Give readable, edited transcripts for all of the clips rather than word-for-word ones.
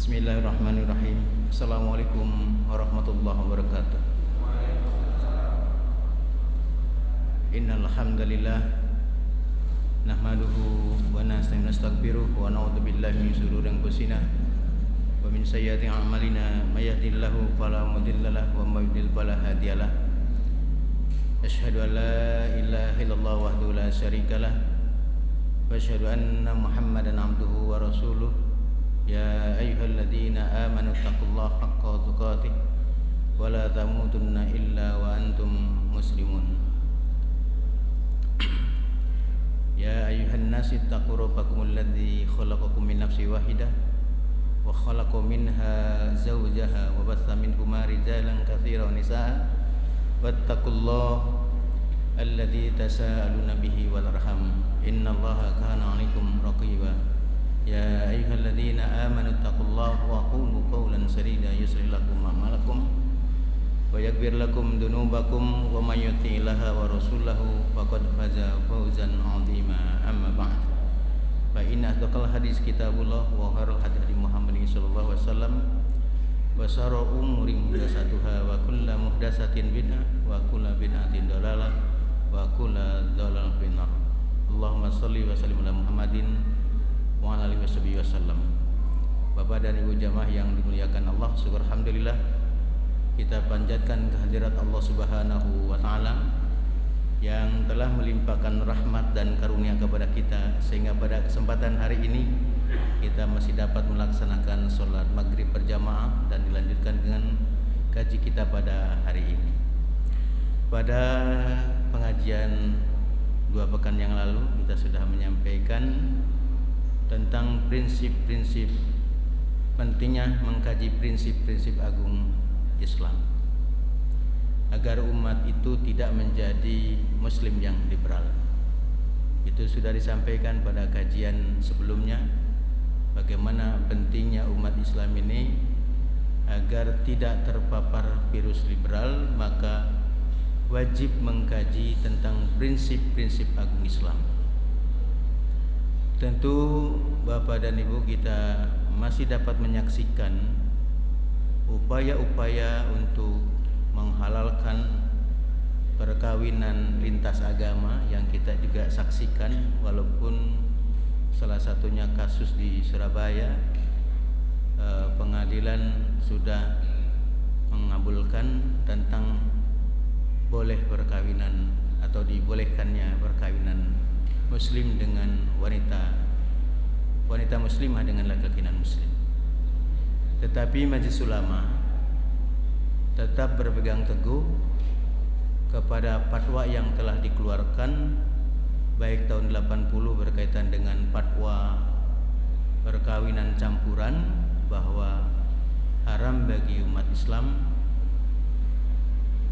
Bismillahirrahmanirrahim. Assalamualaikum warahmatullahi wabarakatuh. Innal hamdalillah nahmaduhu wa nastaghfiruh wa na'udzu billahi min shururi anfusina wa min sayyiati a'malina may yahdihillahu fala mudilla lahu wa may yudlil fala hadiyalah. Asyhadu an la ilaha illallah wahdahu la syarikalah wa asyhadu anna Muhammadan abduhu wa rasuluh. Ya ayyuhalladzina amanu taqullaha haqqa tuqatih wa la tamutunna illa wa antum muslimun. Ya ayyuhan nasi taqu rabbakumul ladzi khalaqakum min nafsin wahidah wa khalaqa minha zawjaha wa batha minhuma rijalan katsiran wa nisaa wattaqullaha alladzi tasaaluna bihi wal arham innallaha kana 'alaikum raqiba. Ya ayyuhalladzina amanu taqullaha wa qulu qawlan sadida yuslih lakum a'malakum wa yaghfir lakum dhunubakum wa may yuti'illaha wa rasulahu faqad faza fawzan 'azima. Amma ba'd. Fa inna asdaqal hadis kitabullah wa khairul hadi Muhammadin sallallahu alaihi wasallam wa syarrul umuri muhdatsatuha wa kullu muhdatsatin bid'ah wa kullu bid'atin dhalalah wa kullu dhalalatin finnar. Allahumma shalli wa sallim ala Muhammadin wa ala alihi wasallam. Bapak dan Ibu jamaah yang dimuliakan Allah, syukur alhamdulillah kita panjatkan kehadirat Allah Subhanahu wa taala yang telah melimpahkan rahmat dan karunia kepada kita sehingga pada kesempatan hari ini kita masih dapat melaksanakan sholat maghrib berjamaah dan dilanjutkan dengan kaji kita pada hari ini. Pada pengajian 2 pekan yang lalu kita sudah menyampaikan tentang prinsip-prinsip pentingnya mengkaji prinsip-prinsip agung Islam agar umat itu tidak menjadi muslim yang liberal. Itu sudah disampaikan pada kajian sebelumnya, bagaimana pentingnya umat Islam ini agar tidak terpapar virus liberal, maka wajib mengkaji tentang prinsip-prinsip agung Islam. Tentu Bapak dan Ibu kita masih dapat menyaksikan upaya-upaya untuk menghalalkan perkawinan lintas agama yang kita juga saksikan, walaupun salah satunya kasus di Surabaya, pengadilan sudah mengabulkan tentang boleh perkawinan atau dibolehkannya perkawinan muslim dengan wanita muslimah dengan laki-laki non muslim. Tetapi Majelis Ulama tetap berpegang teguh kepada fatwa yang telah dikeluarkan baik tahun 80 berkaitan dengan fatwa perkawinan campuran, bahwa haram bagi umat Islam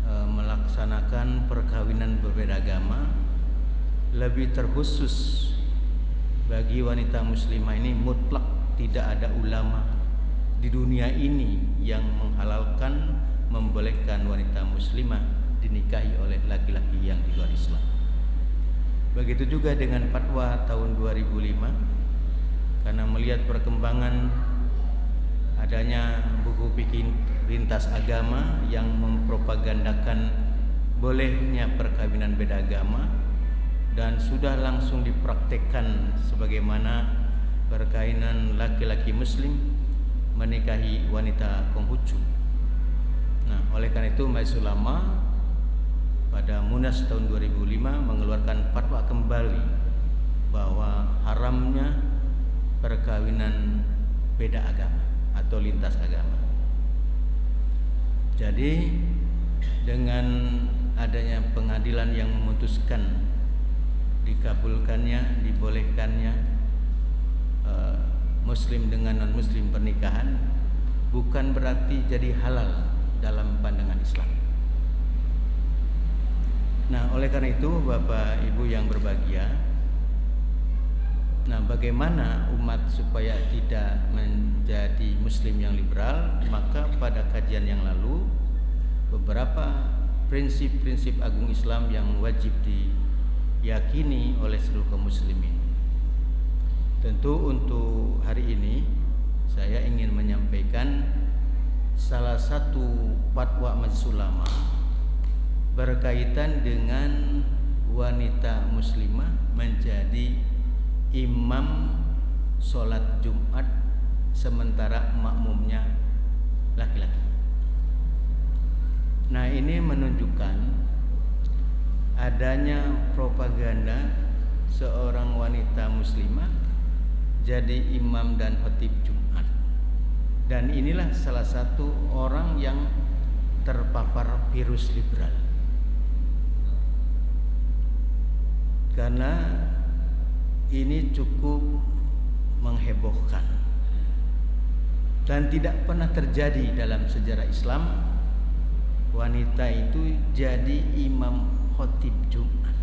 melaksanakan perkawinan berbeda agama. Lebih terkhusus bagi wanita muslimah ini mutlak tidak ada ulama di dunia ini yang menghalalkan, membolehkan wanita muslimah dinikahi oleh laki-laki yang di luar Islam. Begitu juga dengan fatwa tahun 2005, karena melihat perkembangan adanya buku fikih lintas agama yang mempropagandakan bolehnya perkawinan beda agama, dan sudah langsung dipraktekkan sebagaimana perkawinan laki-laki muslim menikahi wanita Konghucu. Nah, oleh karena itu Majelis Ulama pada Munas tahun 2005 mengeluarkan fatwa kembali bahwa haramnya perkawinan beda agama atau lintas agama. Jadi dengan adanya pengadilan yang memutuskan dikabulkannya, dibolehkannya muslim dengan non muslim pernikahan, bukan berarti jadi halal dalam pandangan Islam. Nah, oleh karena itu Bapak Ibu yang berbahagia, nah bagaimana umat supaya tidak menjadi muslim yang liberal? Maka pada kajian yang lalu beberapa prinsip-prinsip agung Islam yang wajib diyakini oleh seluruh kaum muslimin. Tentu untuk hari ini saya ingin menyampaikan salah satu fatwa Majelis Ulama berkaitan dengan wanita muslimah menjadi imam sholat Jumat sementara makmumnya laki-laki. Nah, ini menunjukkan adanya propaganda seorang wanita muslimah jadi imam dan khatib Jumat. Dan inilah salah satu orang yang terpapar virus liberal. Karena ini cukup menghebohkan dan tidak pernah terjadi dalam sejarah Islam wanita itu jadi imam khatib Jumat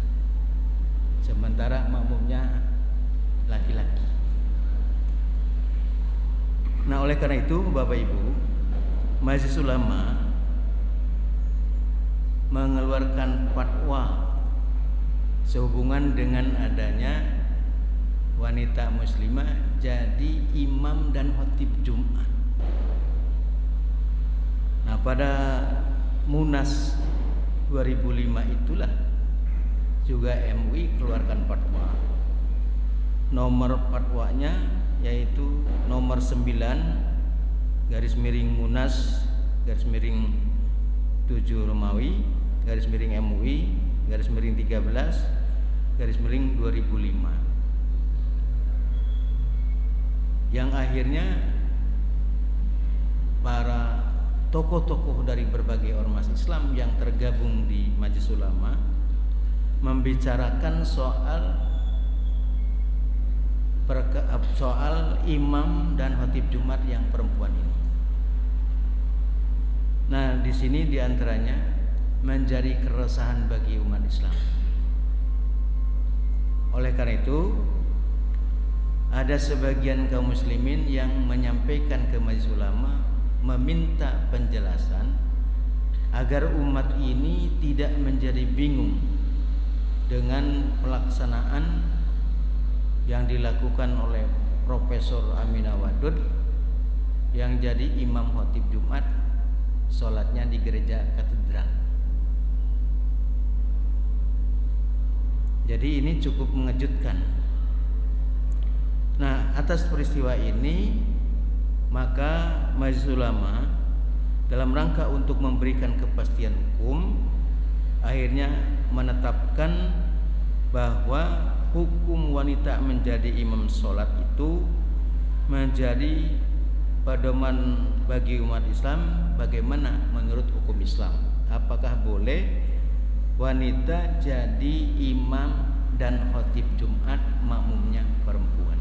sementara makmumnya laki-laki. Nah, oleh karena itu Bapak Ibu, Majelis Ulama mengeluarkan fatwa sehubungan dengan adanya wanita muslimah jadi imam dan khatib Jumat. Nah, pada Munas 2005 itulah juga MUI keluarkan fatwa. Nomor fatwanya yaitu nomor 9 Munas 7 Romawi MUI 13 2005, yang akhirnya para tokoh-tokoh dari berbagai ormas Islam yang tergabung di Majelis Ulama membicarakan soal imam dan khatib Jumat yang perempuan ini. Nah, di sini diantaranya menjadi keresahan bagi umat Islam. Oleh karena itu, ada sebagian kaum muslimin yang menyampaikan ke Majelis Ulama meminta penjelasan agar umat ini tidak menjadi bingung dengan pelaksanaan yang dilakukan oleh Profesor Aminah Wadud yang jadi imam khatib Jumat, sholatnya di gereja katedral. Jadi ini cukup mengejutkan. Nah, atas peristiwa ini maka Majelis Ulama dalam rangka untuk memberikan kepastian hukum akhirnya menetapkan bahwa hukum wanita menjadi imam sholat itu menjadi pedoman bagi umat Islam. Bagaimana menurut hukum Islam? Apakah boleh wanita jadi imam dan khatib Jumat makmumnya perempuan?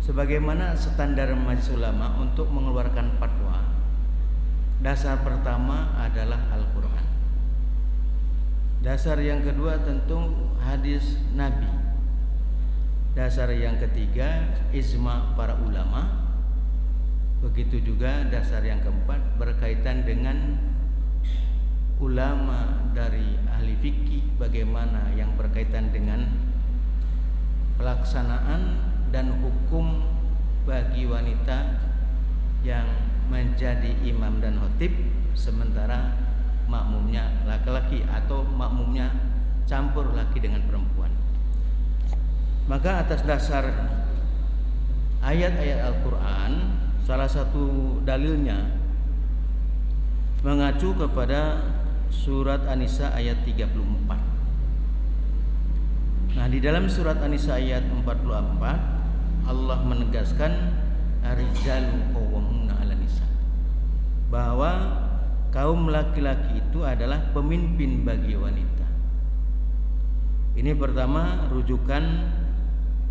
Sebagaimana standar Majelis Ulama untuk mengeluarkan fatwa, dasar pertama adalah Al-Quran. Dasar yang kedua tentu hadis Nabi. Dasar yang ketiga ijma para ulama. Begitu juga dasar yang keempat berkaitan dengan ulama dari ahli fikih, bagaimana yang berkaitan dengan pelaksanaan dan hukum bagi wanita yang menjadi imam dan khatib sementara makmumnya laki-laki atau makmumnya campur laki dengan perempuan. Maka atas dasar ayat-ayat Al-Quran, salah satu dalilnya mengacu kepada surat An-Nisa ayat 34. Nah, di dalam surat An-Nisa ayat 44 Allah menegaskan ar-rijalu qawwamuna 'alan nisa, bahwa kaum laki-laki itu adalah pemimpin bagi wanita. Ini pertama rujukan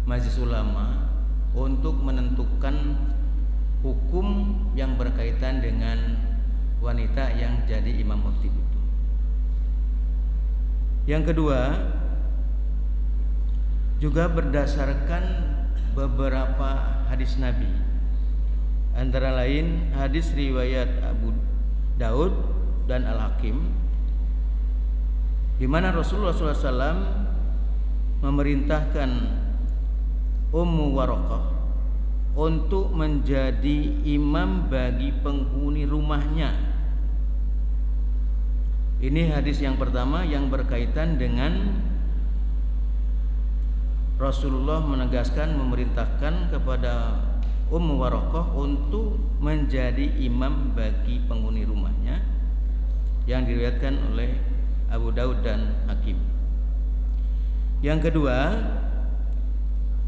Majelis Ulama untuk menentukan hukum yang berkaitan dengan wanita yang jadi imam khatib itu. Yang kedua, juga berdasarkan beberapa hadis Nabi, antara lain hadis riwayat Abu Daud dan Al-Hakim, di mana Rasulullah SAW memerintahkan Ummu Waraqah untuk menjadi imam bagi penghuni rumahnya. Ini hadis yang pertama yang berkaitan dengan Rasulullah menegaskan, memerintahkan kepada Ummu Waraqah untuk menjadi imam bagi penghuni rumahnya, yang diriwayatkan oleh Abu Daud dan Hakim. Yang kedua,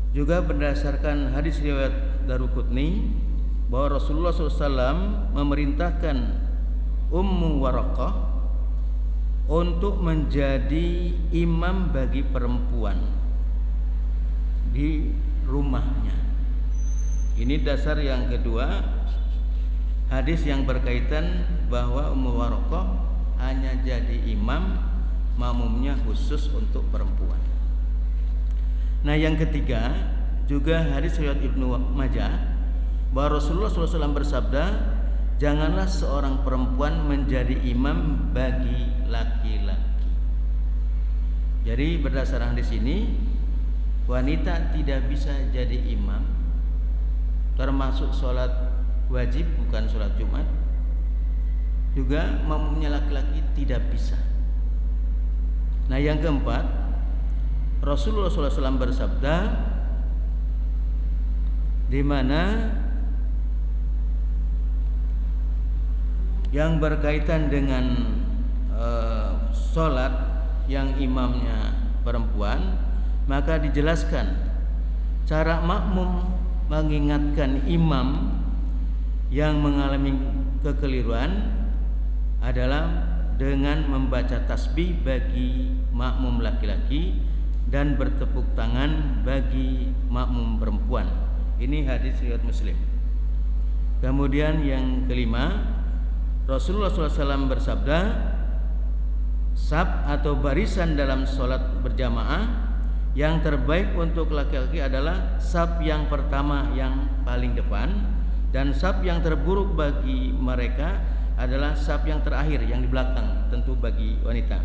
juga berdasarkan hadis riwayat Daruqutni bahwa Rasulullah SAW memerintahkan Ummu Waraqah untuk menjadi imam bagi perempuan di rumahnya. Ini dasar yang kedua, hadis yang berkaitan bahwa Ummu Waraqah hanya jadi imam, makmumnya khusus untuk perempuan. Nah, yang ketiga juga hadis riwayat Ibnu Majah bahwa Rasulullah SAW bersabda, janganlah seorang perempuan menjadi imam bagi laki-laki. Jadi berdasarkan hadis ini, wanita tidak bisa jadi imam, termasuk sholat wajib, bukan sholat Jumat. Juga makmumnya laki-laki tidak bisa. Nah, yang keempat, Rasulullah SAW bersabda, di mana yang berkaitan dengan sholat yang imamnya perempuan, maka dijelaskan cara makmum mengingatkan imam yang mengalami kekeliruan adalah dengan membaca tasbih bagi makmum laki-laki dan bertepuk tangan bagi makmum perempuan. Ini hadis riwayat Muslim. Kemudian yang kelima, Rasulullah SAW bersabda, saf atau barisan dalam sholat berjamaah yang terbaik untuk laki-laki adalah saf yang pertama yang paling depan, dan saf yang terburuk bagi mereka adalah saf yang terakhir yang di belakang, tentu bagi wanita.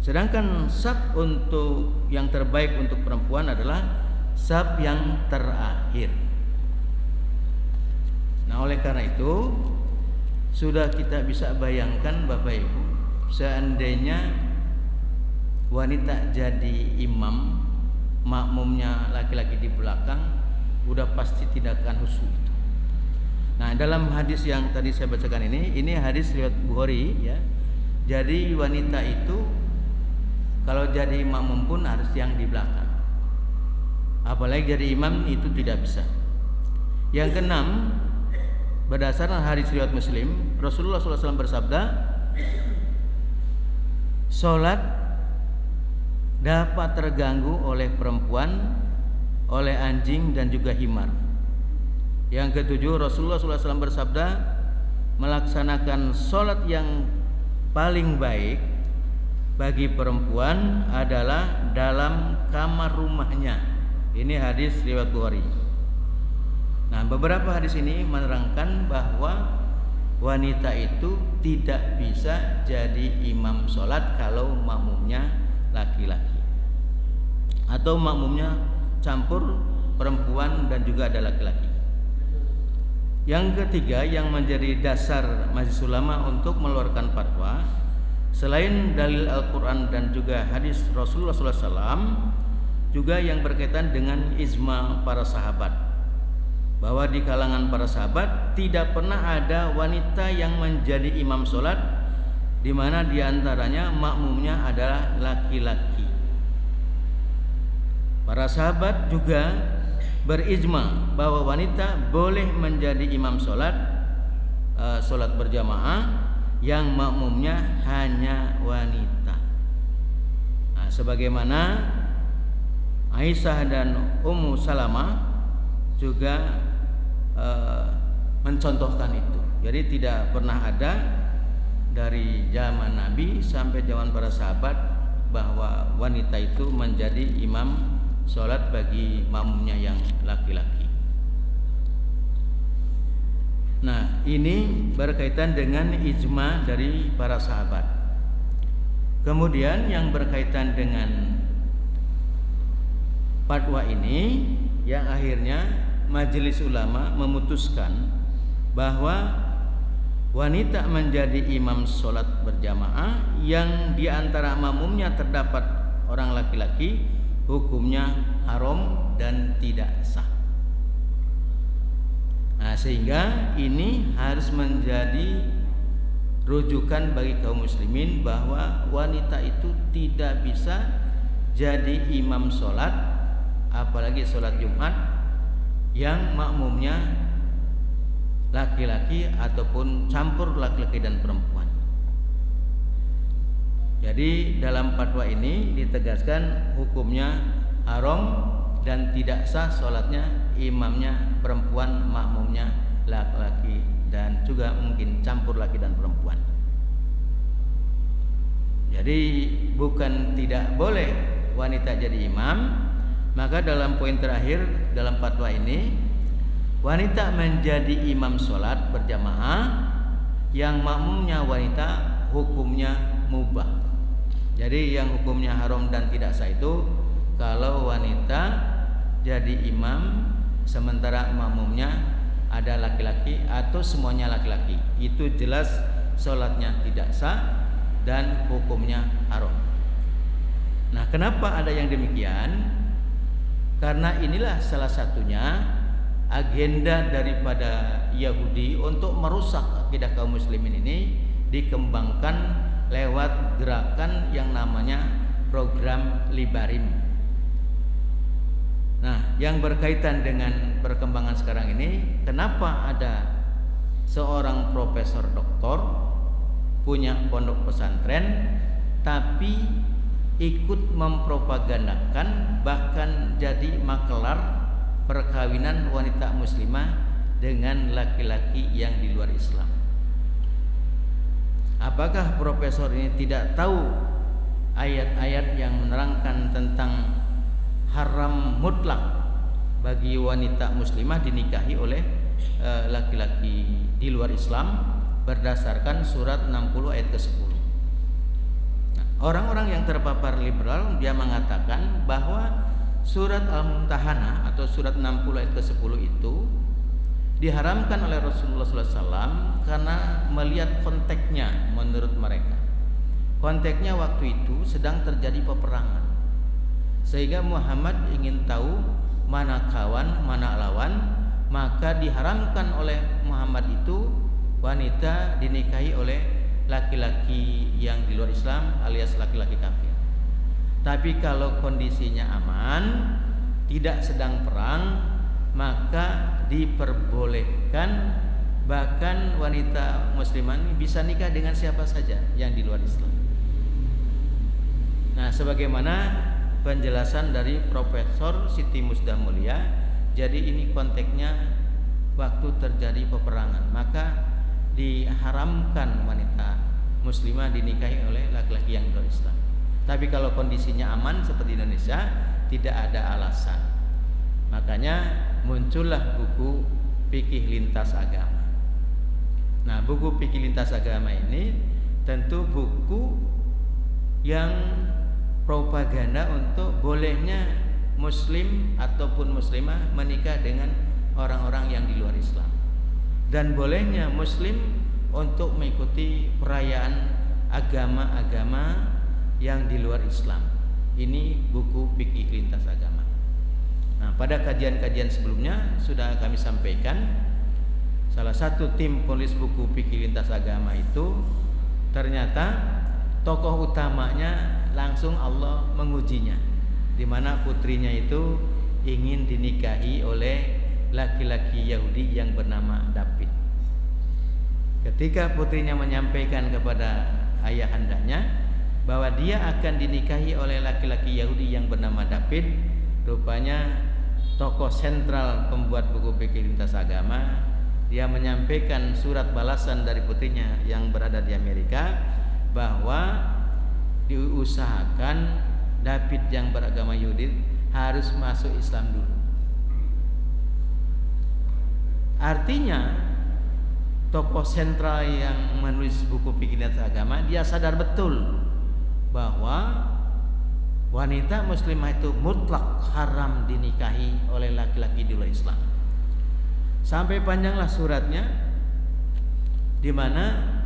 Sedangkan saf untuk yang terbaik untuk perempuan adalah saf yang terakhir. Nah, oleh karena itu sudah kita bisa bayangkan Bapak Ibu, seandainya wanita jadi imam, makmumnya laki-laki di belakang, udah pasti tidak akan khusyuk itu. Nah, dalam hadis yang tadi saya bacakan ini hadis riwayat Bukhari ya. Jadi wanita itu kalau jadi makmum pun harus yang di belakang. Apalagi jadi imam itu tidak bisa. Yang keenam, berdasarkan hadis riwayat Muslim, Rasulullah SAW bersabda, sholat dapat terganggu oleh perempuan, oleh anjing dan juga himar. Yang ketujuh, Rasulullah SAW bersabda, melaksanakan sholat yang paling baik bagi perempuan adalah dalam kamar rumahnya. Ini hadis riwayat Bukhari. Nah, beberapa hadis ini menerangkan bahwa wanita itu tidak bisa jadi imam sholat kalau makmumnya laki-laki, atau makmumnya campur perempuan dan juga ada laki-laki. Yang ketiga yang menjadi dasar majelis ulama untuk mengeluarkan fatwa, selain dalil Al-Quran dan juga hadis Rasulullah SAW, juga yang berkaitan dengan ijma para sahabat, bahwa di kalangan para sahabat tidak pernah ada wanita yang menjadi imam sholat di mana diantaranya makmumnya adalah laki-laki. Para sahabat juga berijma bahwa wanita boleh menjadi imam sholat berjamaah yang makmumnya hanya wanita. Nah, sebagaimana Aisyah dan Ummu Salamah juga mencontohkan itu. Jadi tidak pernah ada dari zaman Nabi sampai zaman para sahabat bahwa wanita itu menjadi imam sholat bagi makmumnya yang laki-laki. Nah, ini berkaitan dengan ijma dari para sahabat. Kemudian yang berkaitan dengan fatwa ini yang akhirnya Majelis Ulama memutuskan bahwa wanita menjadi imam sholat berjamaah yang di antara makmumnya terdapat orang laki-laki, hukumnya haram dan tidak sah. Nah, sehingga ini harus menjadi rujukan bagi kaum muslimin bahwa wanita itu tidak bisa jadi imam sholat, apalagi sholat Jumat yang makmumnya laki-laki ataupun campur laki-laki dan perempuan. Jadi dalam fatwa ini ditegaskan hukumnya haram dan tidak sah sholatnya imamnya perempuan, makmumnya laki-laki dan juga mungkin campur laki dan perempuan. Jadi bukan tidak boleh wanita jadi imam. Maka dalam poin terakhir dalam fatwa ini, wanita menjadi imam sholat berjamaah yang makmumnya wanita hukumnya mubah. Jadi yang hukumnya haram dan tidak sah itu kalau wanita jadi imam sementara makmumnya ada laki-laki atau semuanya laki-laki, itu jelas sholatnya tidak sah dan hukumnya haram. Nah, kenapa ada yang demikian? Karena inilah salah satunya agenda daripada Yahudi untuk merusak akidah kaum muslimin ini dikembangkan lewat gerakan yang namanya program Libarim. Nah, yang berkaitan dengan perkembangan sekarang ini, kenapa ada seorang profesor doktor punya pondok pesantren tapi ikut mempropagandakan bahkan jadi makelar perkawinan wanita muslimah dengan laki-laki yang di luar Islam? Apakah profesor ini tidak tahu ayat-ayat yang menerangkan tentang haram mutlak bagi wanita muslimah dinikahi oleh laki-laki di luar Islam berdasarkan surat 60 ayat ke-10? Orang-orang yang terpapar liberal dia mengatakan bahwa surat Al-Mumtahanah atau surat 60 ayat ke-10 itu diharamkan oleh Rasulullah SAW karena melihat konteksnya. Menurut mereka konteksnya waktu itu sedang terjadi peperangan, sehingga Muhammad ingin tahu mana kawan mana lawan, maka diharamkan oleh Muhammad itu wanita dinikahi oleh laki-laki yang di luar Islam alias laki-laki kafir. Tapi kalau kondisinya aman, tidak sedang perang, maka diperbolehkan bahkan wanita muslimah ini bisa nikah dengan siapa saja yang di luar Islam. Nah, sebagaimana penjelasan dari Profesor Siti Musdah Mulia, jadi ini konteksnya waktu terjadi peperangan, maka diharamkan wanita muslimah dinikahi oleh laki-laki yang berislam. Tapi kalau kondisinya aman seperti Indonesia, tidak ada alasan. Makanya muncullah buku Fikih Lintas Agama. Nah, buku Fikih Lintas Agama ini tentu buku yang propaganda untuk bolehnya muslim ataupun muslimah menikah dengan orang-orang yang di luar Islam, dan bolehnya muslim untuk mengikuti perayaan agama-agama yang di luar Islam. Ini buku Fikih Lintas Agama. Nah, pada kajian-kajian sebelumnya sudah kami sampaikan, salah satu tim penulis buku Fikih Lintas Agama itu ternyata tokoh utamanya langsung Allah mengujinya, di mana putrinya itu ingin dinikahi oleh laki-laki Yahudi yang bernama David. Ketika putrinya menyampaikan kepada ayahandanya bahwa dia akan dinikahi oleh laki-laki Yahudi yang bernama David, rupanya tokoh sentral pembuat buku Fikih Lintas Agama, dia menyampaikan surat balasan dari putrinya yang berada di Amerika bahwa diusahakan David yang beragama Yahudi harus masuk Islam dulu. Artinya tokoh sentral yang menulis buku Fikih Lintas Agama, dia sadar betul bahwa wanita muslimah itu mutlak haram dinikahi oleh laki-laki di luar Islam. Sampai panjanglah suratnya, di mana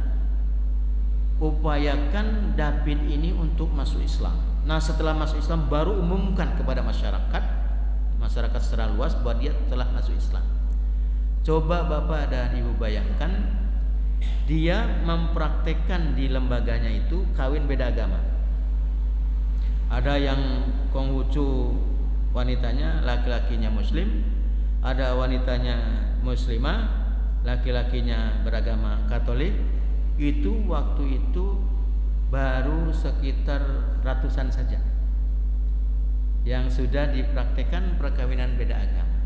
upayakan David ini untuk masuk Islam. Nah, setelah masuk Islam baru umumkan kepada masyarakat secara luas bahwa dia telah masuk Islam. Coba Bapak dan Ibu bayangkan, dia mempraktekkan di lembaganya itu kawin beda agama. Ada yang Konghucu wanitanya, laki-lakinya Muslim, ada wanitanya Muslimah, laki-lakinya beragama Katolik. Itu waktu itu baru sekitar ratusan saja yang sudah dipraktekkan perkawinan beda agama.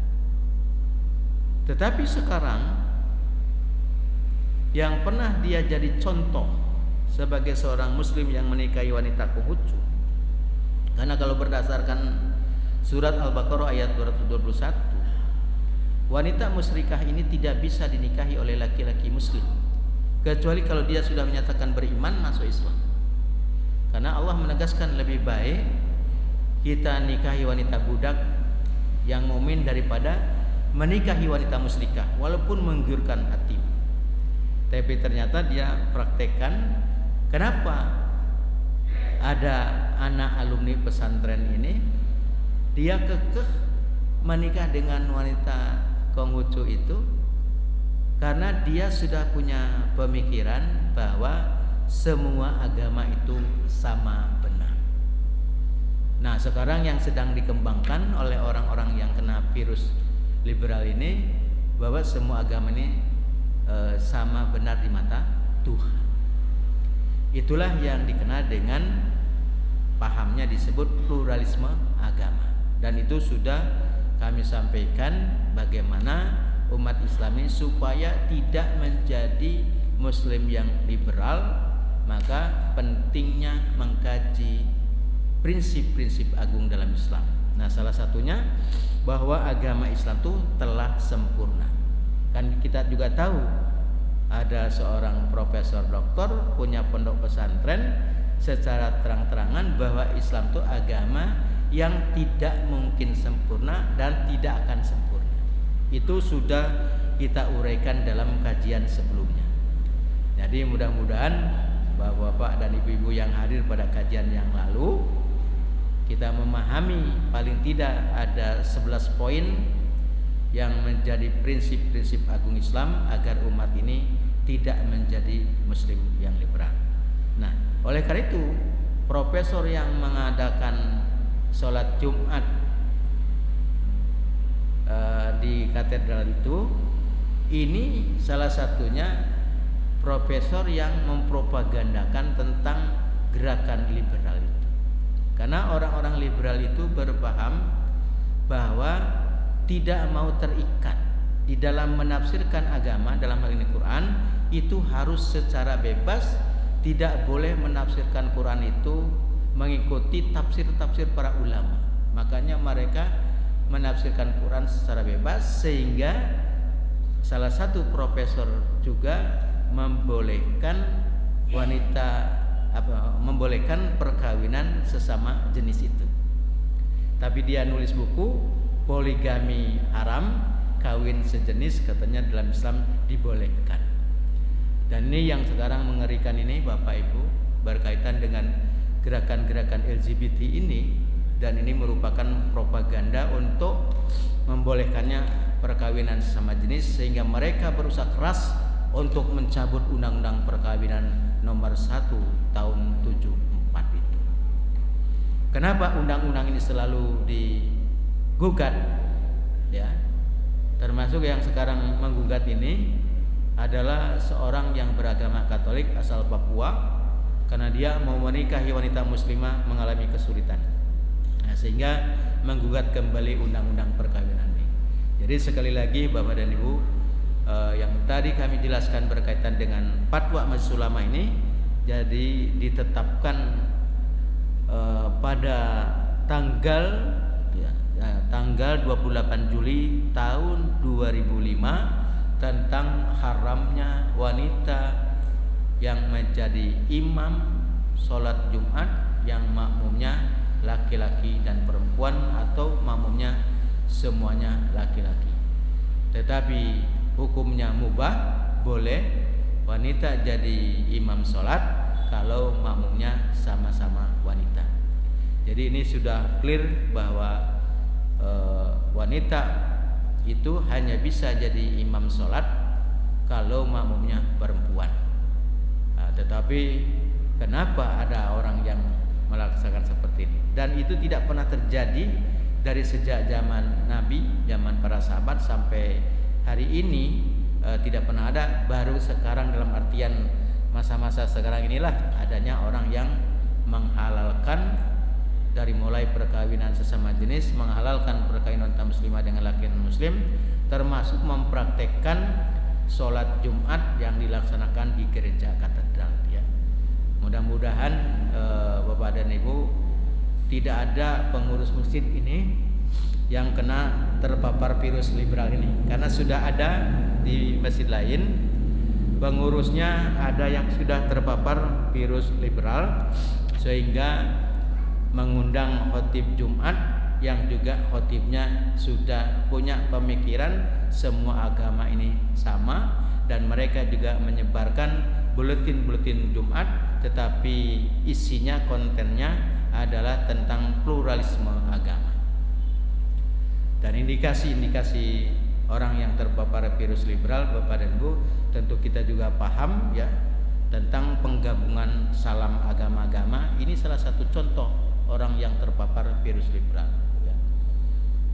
Tetapi sekarang yang pernah dia jadi contoh sebagai seorang Muslim yang menikahi wanita Konghucu, karena kalau berdasarkan surat Al-Baqarah ayat 221, wanita musyrikah ini tidak bisa dinikahi oleh laki-laki Muslim kecuali kalau dia sudah menyatakan beriman masuk Islam. Karena Allah menegaskan lebih baik kita nikahi wanita budak yang mukmin daripada menikahi wanita musyrikah walaupun menggiurkan hati. Tapi ternyata dia praktekkan. Kenapa ada anak alumni pesantren ini dia kekeh menikah dengan wanita Konghucu itu? Karena dia sudah punya pemikiran bahwa semua agama itu sama benar. Nah, sekarang yang sedang dikembangkan oleh orang-orang yang kena virus liberal ini, bahwa semua agama ini sama benar di mata Tuhan. Itulah yang dikenal dengan pahamnya disebut pluralisme agama. Dan itu sudah kami sampaikan bagaimana umat Islam ini supaya tidak menjadi Muslim yang liberal, maka pentingnya mengkaji prinsip-prinsip agung dalam Islam. Nah, salah satunya bahwa agama Islam itu telah sempurna. Kan kita juga tahu ada seorang profesor doktor punya pondok pesantren secara terang-terangan bahwa Islam itu agama yang tidak mungkin sempurna dan tidak akan sempurna. Itu sudah kita uraikan dalam kajian sebelumnya. Jadi mudah-mudahan Bapak dan Ibu-ibu yang hadir pada kajian yang lalu, kita memahami paling tidak ada 11 poin yang menjadi prinsip-prinsip agung Islam agar umat ini tidak menjadi Muslim yang liberal. Nah, oleh karena itu profesor yang mengadakan sholat Jumat di katedral itu, ini salah satunya profesor yang mempropagandakan tentang gerakan liberal itu. Karena orang-orang liberal itu berpaham bahwa tidak mau terikat di dalam menafsirkan agama, dalam hal ini Quran, itu harus secara bebas, tidak boleh menafsirkan Quran itu mengikuti tafsir-tafsir para ulama. Makanya mereka menafsirkan Quran secara bebas, sehingga salah satu profesor juga membolehkan membolehkan perkawinan sesama jenis itu. Tapi dia nulis buku poligami haram, kawin sejenis katanya dalam Islam dibolehkan. Dan ini yang sekarang mengerikan ini Bapak Ibu, berkaitan dengan gerakan-gerakan LGBT ini. Dan ini merupakan propaganda untuk membolehkannya perkawinan sesama jenis, sehingga mereka berusaha keras untuk mencabut undang-undang perkawinan nomor 1 tahun 74 itu. Kenapa undang-undang ini selalu digugat? Ya, termasuk yang sekarang menggugat ini adalah seorang yang beragama Katolik asal Papua, karena dia mau menikahi wanita muslimah mengalami kesulitan. Nah, sehingga menggugat kembali undang-undang perkawinan ini. Jadi sekali lagi Bapak dan Ibu, yang tadi kami jelaskan berkaitan dengan fatwa Majelis Ulama ini, jadi ditetapkan pada tanggal 28 Juli tahun 2005 tentang haramnya wanita yang menjadi imam sholat Jumat yang makmumnya laki-laki dan perempuan, atau makmumnya semuanya laki-laki. Tetapi hukumnya mubah, boleh wanita jadi imam sholat kalau makmumnya sama-sama wanita. Jadi ini sudah clear bahwa wanita itu hanya bisa jadi imam sholat kalau makmumnya perempuan. Tetapi kenapa ada orang yang melaksanakan seperti ini? Dan itu tidak pernah terjadi dari sejak zaman Nabi, zaman para sahabat sampai hari ini, tidak pernah ada. Baru sekarang, dalam artian masa-masa sekarang inilah adanya orang yang menghalalkan, dari mulai perkawinan sesama jenis, menghalalkan perkawinan wanita muslimah dengan laki muslim, termasuk mempraktekkan sholat Jumat yang dilaksanakan di gereja katedral. Ya, mudah-mudahan Bapak dan Ibu tidak ada pengurus masjid ini yang kena terpapar virus liberal ini, karena sudah ada di masjid lain pengurusnya ada yang sudah terpapar virus liberal, sehingga mengundang khotib Jumat yang juga khotibnya sudah punya pemikiran semua agama ini sama, dan mereka juga menyebarkan buletin-buletin Jumat, tetapi isinya, kontennya adalah tentang pluralisme agama. Dan indikasi-indikasi orang yang terpapar virus liberal, Bapak dan Ibu, tentu kita juga paham ya, tentang penggabungan salam agama-agama. Ini salah satu contoh orang yang terpapar virus liberal ya.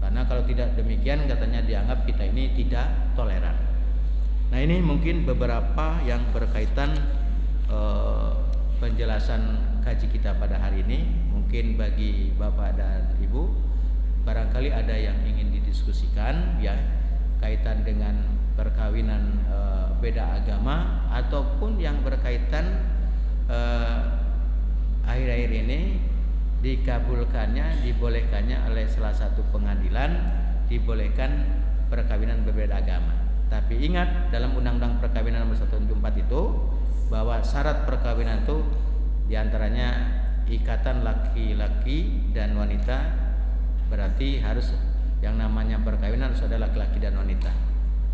Karena kalau tidak demikian katanya dianggap kita ini tidak toleran. Nah, ini mungkin beberapa yang berkaitan penjelasan kaji kita pada hari ini. Mungkin bagi Bapak dan Ibu barangkali ada yang ingin didiskusikan ya, kaitan dengan perkawinan beda agama, ataupun yang berkaitan akhir-akhir ini dikabulkannya, dibolehkannya oleh salah satu pengadilan, dibolehkan perkawinan berbeda agama. Tapi ingat, dalam Undang-Undang Perkawinan Nomor 1 Tahun 2004 itu, bahwa syarat perkawinan itu diantaranya ikatan laki-laki dan wanita, berarti harus yang namanya perkawinan harus ada laki-laki dan wanita.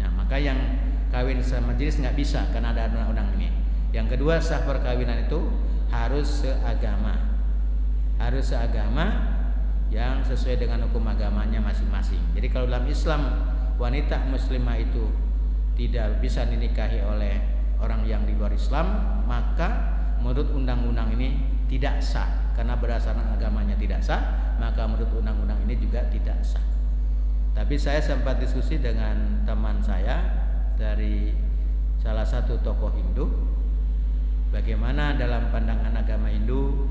Nah, maka yang kawin sama jenis nggak bisa karena ada undang-undang ini. Yang kedua, sah perkawinan itu harus seagama. Harus seagama yang sesuai dengan hukum agamanya masing-masing. Jadi kalau dalam Islam wanita muslimah itu tidak bisa dinikahi oleh orang yang di luar Islam, maka menurut undang-undang ini tidak sah. Karena berdasarkan agamanya tidak sah, maka menurut undang-undang ini juga tidak sah. Tapi saya sempat diskusi dengan teman saya dari salah satu tokoh Hindu, bagaimana dalam pandangan agama Hindu,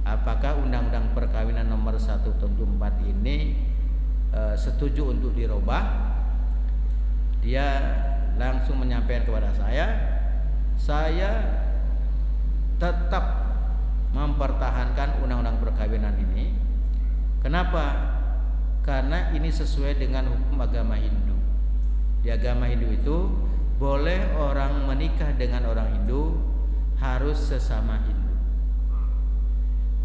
apakah Undang-Undang Perkawinan Nomor 1 Tahun 2004 ini setuju untuk dirubah. Dia langsung menyampaikan kepada saya tetap mempertahankan Undang-Undang Perkawinan ini. Kenapa? Karena ini sesuai dengan hukum agama Hindu. Di agama Hindu itu boleh orang menikah dengan orang Hindu harus sesama Hindu.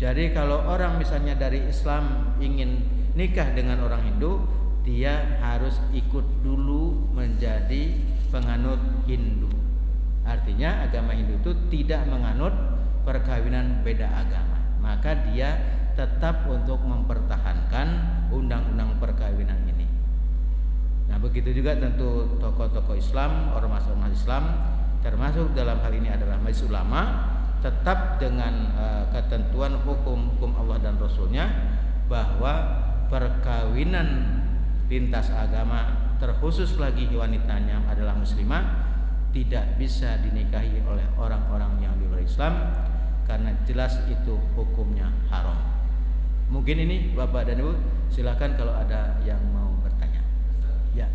Jadi kalau orang misalnya dari Islam ingin nikah dengan orang Hindu, dia harus ikut dulu menjadi penganut Hindu. Artinya agama Hindu itu tidak menganut perkawinan beda agama. Maka dia tetap untuk mempertahankan undang-undang perkawinan ini. Nah, begitu juga tentu tokoh-tokoh Islam, ormas-ormas Islam, termasuk dalam hal ini adalah Majelis Ulama, tetap dengan ketentuan hukum Allah dan Rasulnya, bahwa perkawinan lintas agama, terkhusus lagi wanitanya adalah muslimah, tidak bisa dinikahi oleh orang-orang yang di luar Islam, karena jelas itu hukumnya haram. Mungkin ini Bapak dan Ibu, silakan kalau ada yang mau bertanya. Ya.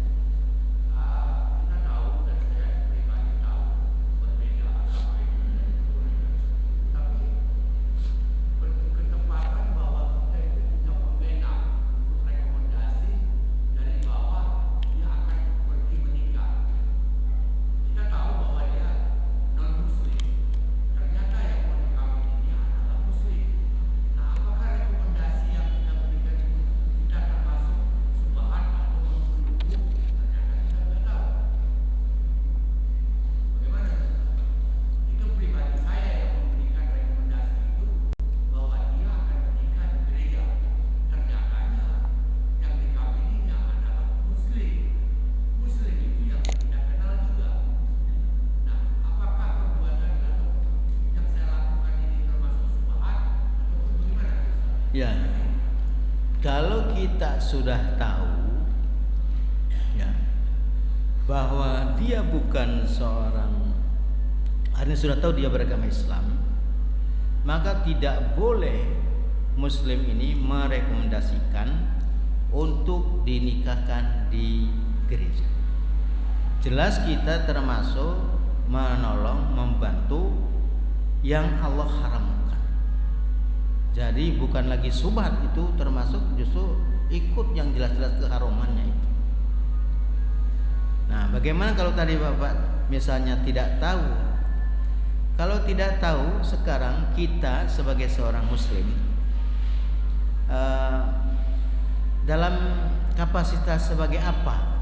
kalau kita sudah tahu ya bahwa dia bukan seorang, artinya sudah tahu dia beragama Islam, maka tidak boleh Muslim ini merekomendasikan untuk dinikahkan di gereja. Jelas kita termasuk menolong, membantu yang Allah haramkan. Jadi bukan lagi subhat, itu termasuk justru ikut yang jelas-jelas keharumannya itu. Nah, bagaimana kalau tadi Bapak misalnya tidak tahu? Kalau tidak tahu, sekarang kita sebagai seorang Muslim dalam kapasitas sebagai apa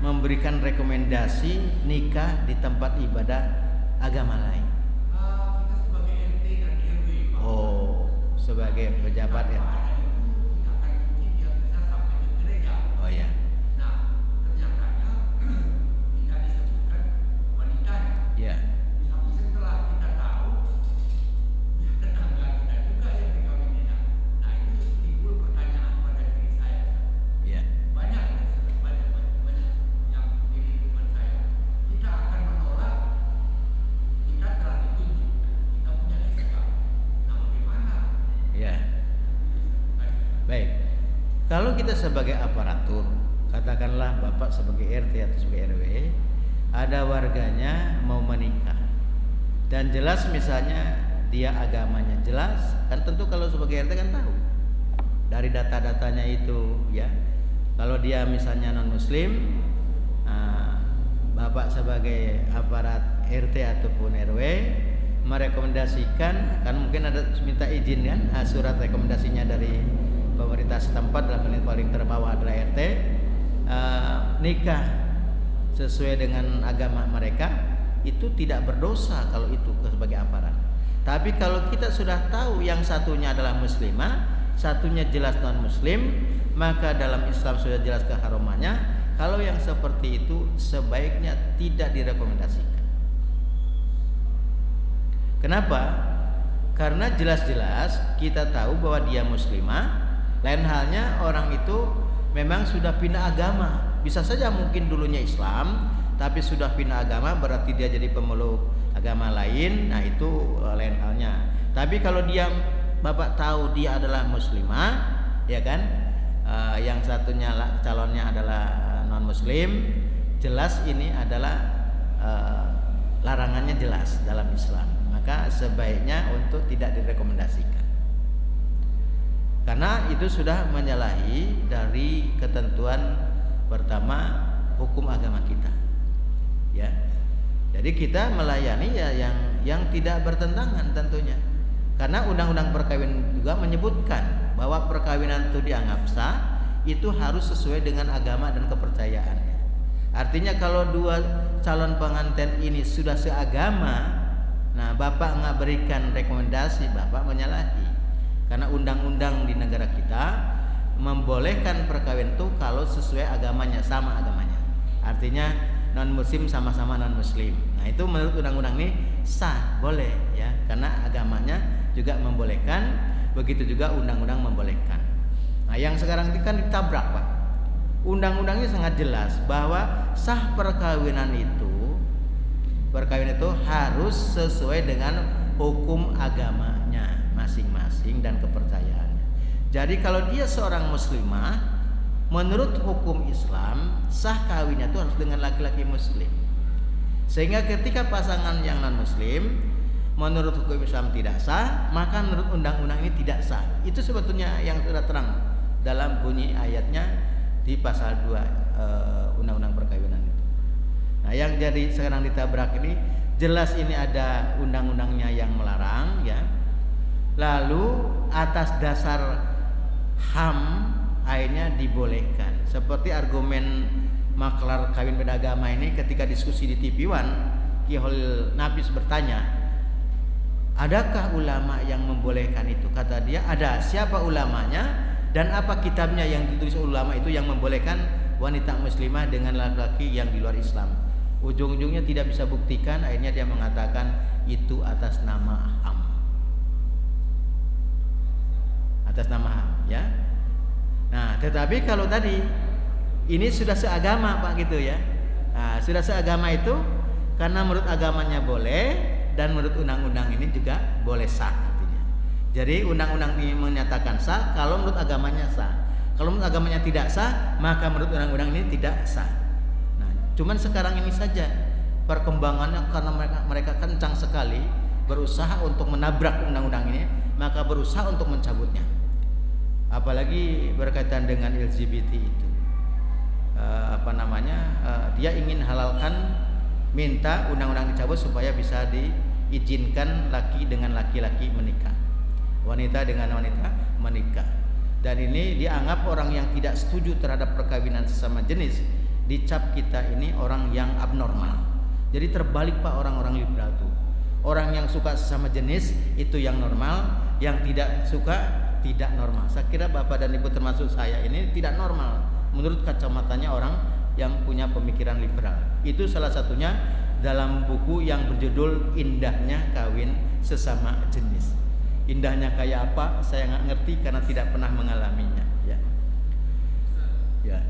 memberikan rekomendasi nikah di tempat ibadah agama lain? Kita sebagai RT dan RW, Pak. Oh, sebagai pejabat RT. Oh ya. Nah, ternyata tidak disebutkan wanitanya. Ya. Tapi setelah kita tahu, ya tetangga kita juga yang dikawinin. Nah, itu timbul pertanyaan pada diri saya. Ya. Banyak yang di lingkungan saya. Kita akan menolak. Kita telah ditunjuk. Kita punya SK. Nah, bagaimana? Ya. Baik. Kalau kita sebagai aparatur, katakanlah Bapak sebagai RT atau sebagai RW, ada warganya mau menikah, dan jelas misalnya dia agamanya jelas, kan tentu kalau sebagai RT kan tahu dari data-datanya itu ya. Kalau dia misalnya non Muslim, Bapak sebagai aparat RT ataupun RW merekomendasikan, kan mungkin ada minta izin kan, surat rekomendasinya dari pemerintah setempat, dalam hal ini paling terbawah adalah RT, nikah sesuai dengan agama mereka, itu tidak berdosa kalau itu sebagai aparat. Tapi kalau kita sudah tahu yang satunya adalah muslimah, satunya jelas non muslim, maka dalam Islam sudah jelas keharumannya. Kalau yang seperti itu sebaiknya tidak direkomendasikan. Kenapa? Karena jelas-jelas kita tahu bahwa dia muslimah. Lain halnya orang itu memang sudah pindah agama. Bisa saja mungkin dulunya Islam, tapi sudah pindah agama, berarti dia jadi pemeluk agama lain. Nah, itu lain halnya. Tapi kalau dia Bapak tahu dia adalah muslimah, ya kan, yang satunya calonnya adalah non muslim, jelas ini adalah larangannya jelas dalam Islam, maka sebaiknya untuk tidak direkomendasikan. Karena itu sudah menyalahi dari ketentuan pertama hukum agama kita. Ya. Jadi kita melayani ya yang tidak bertentangan tentunya. Karena undang-undang perkawinan juga menyebutkan bahwa perkawinan itu dianggap sah itu harus sesuai dengan agama dan kepercayaannya. Artinya kalau dua calon pengantin ini sudah seagama, nah Bapak nggak berikan rekomendasi, Bapak menyalahi. Karena undang-undang di negara kita membolehkan perkawinan itu kalau sesuai agamanya, sama agamanya. Artinya non muslim sama-sama non muslim. Nah, itu menurut undang-undang ini sah, boleh ya, karena agamanya juga membolehkan, begitu juga undang-undang membolehkan. Nah, yang sekarang ini kan ditabrak, Pak. Undang-undangnya sangat jelas bahwa sah perkawinan itu harus sesuai dengan hukum agamanya masing-masing dan kepercayaannya. Jadi kalau dia seorang muslimah, menurut hukum Islam sah kawinnya itu harus dengan laki-laki muslim. Sehingga ketika pasangan yang non muslim menurut hukum Islam tidak sah, maka menurut undang-undang ini tidak sah. Itu sebetulnya yang sudah terang dalam bunyi ayatnya di pasal 2 undang-undang perkawinan itu. Nah, yang jadi sekarang ditabrak ini jelas ini ada undang-undangnya yang melarang ya. Lalu atas dasar HAM akhirnya dibolehkan. Seperti argumen maklar kawin beda agama ini ketika diskusi di TV One, Ki Holil Nafis bertanya, adakah ulama yang membolehkan itu? Kata dia, ada. Siapa ulamanya dan apa kitabnya yang ditulis ulama itu yang membolehkan wanita muslimah dengan laki-laki yang di luar Islam? Ujung-ujungnya tidak bisa buktikan, akhirnya dia mengatakan itu atas nama HAM. Atas nama HAM ya. Nah, tetapi kalau tadi ini sudah seagama Pak gitu ya. Nah, sudah seagama itu karena menurut agamanya boleh dan menurut undang-undang ini juga boleh sah artinya. Jadi undang-undang ini menyatakan sah kalau menurut agamanya sah. Kalau menurut agamanya tidak sah, maka menurut undang-undang ini tidak sah. Nah, cuman sekarang ini saja perkembangannya karena mereka kencang sekali berusaha untuk menabrak undang-undang ini, maka berusaha untuk mencabutnya. Apalagi berkaitan dengan LGBT itu, dia ingin halalkan, minta undang-undang dicabut supaya bisa diizinkan laki dengan laki-laki menikah, wanita dengan wanita menikah. Dan ini dianggap orang yang tidak setuju terhadap perkawinan sesama jenis, dicap kita ini orang yang abnormal. Jadi terbalik Pak orang-orang liberal tuh. Orang yang suka sesama jenis itu yang normal, yang tidak suka tidak normal. Saya kira Bapak dan Ibu termasuk saya ini tidak normal menurut kacamatanya orang yang punya pemikiran liberal. Itu salah satunya dalam buku yang berjudul Indahnya Kawin Sesama Jenis. Indahnya kayak apa saya nggak ngerti karena tidak pernah mengalaminya ya. Ya.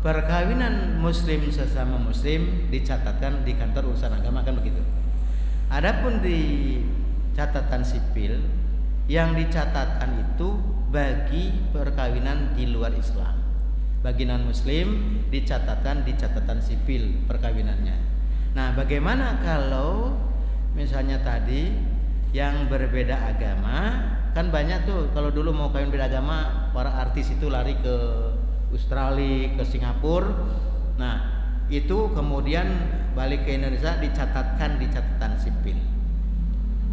Perkawinan muslim sesama muslim dicatatkan di kantor urusan agama kan begitu. Adapun di catatan sipil yang dicatatkan itu bagi perkawinan di luar Islam. Bagi non muslim dicatatkan di catatan sipil perkawinannya. Nah, bagaimana kalau misalnya tadi yang berbeda agama, kan banyak tuh kalau dulu mau kawin beda agama para artis itu lari ke Australia, ke Singapura. Nah, itu kemudian balik ke Indonesia dicatatkan di catatan sipil.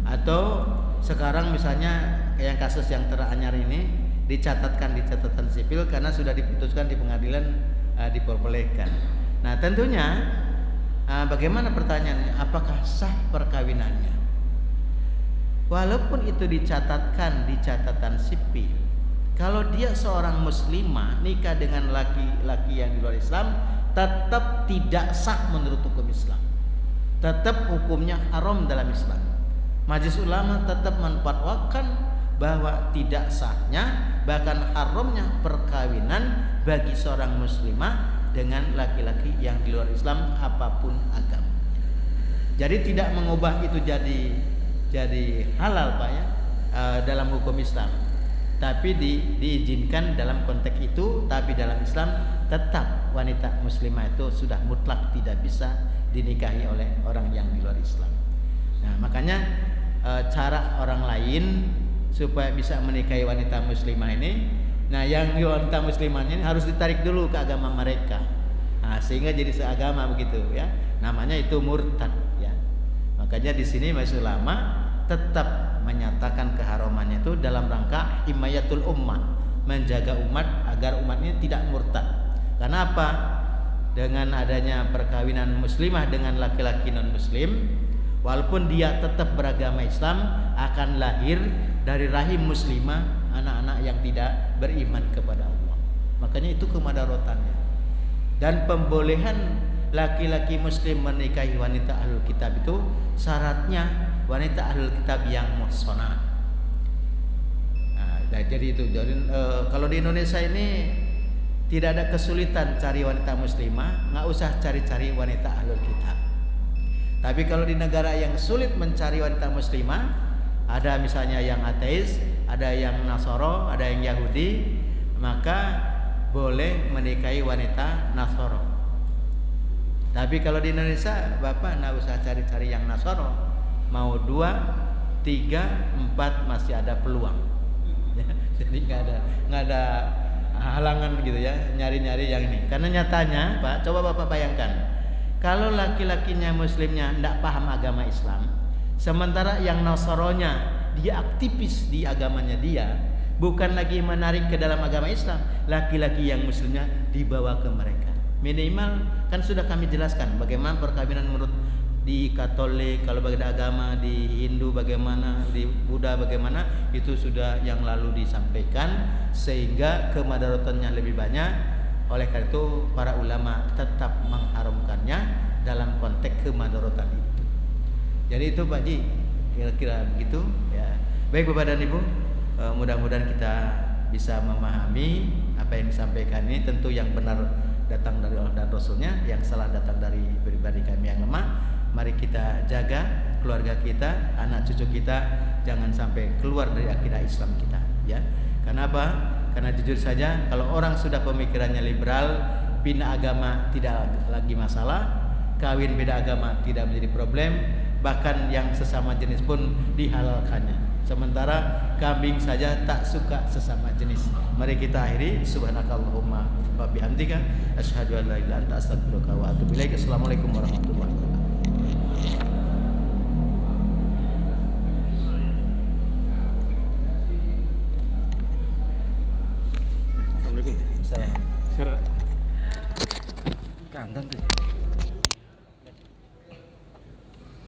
Atau sekarang misalnya kayak kasus yang teranyar ini dicatatkan di catatan sipil karena sudah diputuskan di pengadilan diperbolehkan. Nah, tentunya bagaimana pertanyaannya? Apakah sah perkawinannya? Walaupun itu dicatatkan di catatan sipil, kalau dia seorang muslimah nikah dengan laki-laki yang di luar Islam, tetap tidak sah menurut hukum Islam. Tetap hukumnya haram dalam Islam. Majelis Ulama tetap menfatwakan bahwa tidak sahnya, bahkan haramnya perkawinan bagi seorang muslimah dengan laki-laki yang di luar Islam apapun agama. Jadi tidak mengubah itu jadi halal Pak ya dalam hukum Islam. Tapi diizinkan dalam konteks itu, tapi dalam Islam tetap wanita muslimah itu sudah mutlak tidak bisa dinikahi oleh orang yang di luar Islam. Nah, makanya cara orang lain supaya bisa menikahi wanita muslimah ini, nah yang wanita muslimah ini harus ditarik dulu ke agama mereka. Nah, sehingga jadi seagama begitu ya. Namanya itu murtad ya. Makanya di sini Majelis Ulama tetap menyatakan keharamannya itu dalam rangka himayatul ummah, menjaga umat agar umat ini tidak murtad. Karena apa? Dengan adanya perkawinan muslimah dengan laki-laki non muslim, walaupun dia tetap beragama Islam, akan lahir dari rahim muslimah anak-anak yang tidak beriman kepada Allah. Makanya itu kemadaratannya. Dan pembolehan laki-laki muslim menikahi wanita ahlul kitab itu syaratnya wanita ahlul kitab yang muhsanah. Nah, jadi itu. Kalau di Indonesia ini tidak ada kesulitan cari wanita muslimah, nggak usah cari-cari wanita ahlul kitab. Tapi kalau di negara yang sulit mencari wanita muslimah, ada misalnya yang ateis, ada yang Nasoro, ada yang Yahudi, maka boleh menikahi wanita Nasoro. Tapi kalau di Indonesia, Bapak nggak usah cari-cari yang Nasoro. Mau 2, 3, 4 masih ada peluang. Jadi nggak ada halangan gitu ya nyari-nyari yang ini. Karena nyatanya Pak, coba Bapak bayangkan, kalau laki-lakinya muslimnya tidak paham agama Islam, sementara yang Nasoronya dia aktivis di agamanya dia, bukan lagi menarik ke dalam agama Islam, laki-laki yang muslimnya dibawa ke mereka. Minimal kan sudah kami jelaskan bagaimana perkawinan menurut di Katolik, kalau beda agama, di Hindu bagaimana, di Buddha bagaimana, itu sudah yang lalu disampaikan, sehingga kemadaratannya lebih banyak. Oleh karena itu para ulama tetap mengharamkannya dalam konteks kemadharatan itu. Jadi itu Pak Ji, kira-kira begitu ya. Baik Bapak dan Ibu, mudah-mudahan kita bisa memahami apa yang disampaikan ini. Tentu yang benar datang dari Allah dan Rasulnya, yang salah datang dari pribadi kami yang lemah. Mari kita jaga keluarga kita, anak cucu kita, jangan sampai keluar dari akidah Islam kita ya. Karena apa? Karena jujur saja, kalau orang sudah pemikirannya liberal, pindah agama tidak lagi masalah, kawin beda agama tidak menjadi problem, bahkan yang sesama jenis pun dihalalkannya. Sementara kambing saja tak suka sesama jenis. Mari kita akhiri. Subhanakallahumma wa bihamdika asyhadu an la ilaha illa anta astaghfiruka wa atubu ilaik. Assalamualaikum warahmatullahi wabarakatuh. Assalamualaikum. Kandang tuh.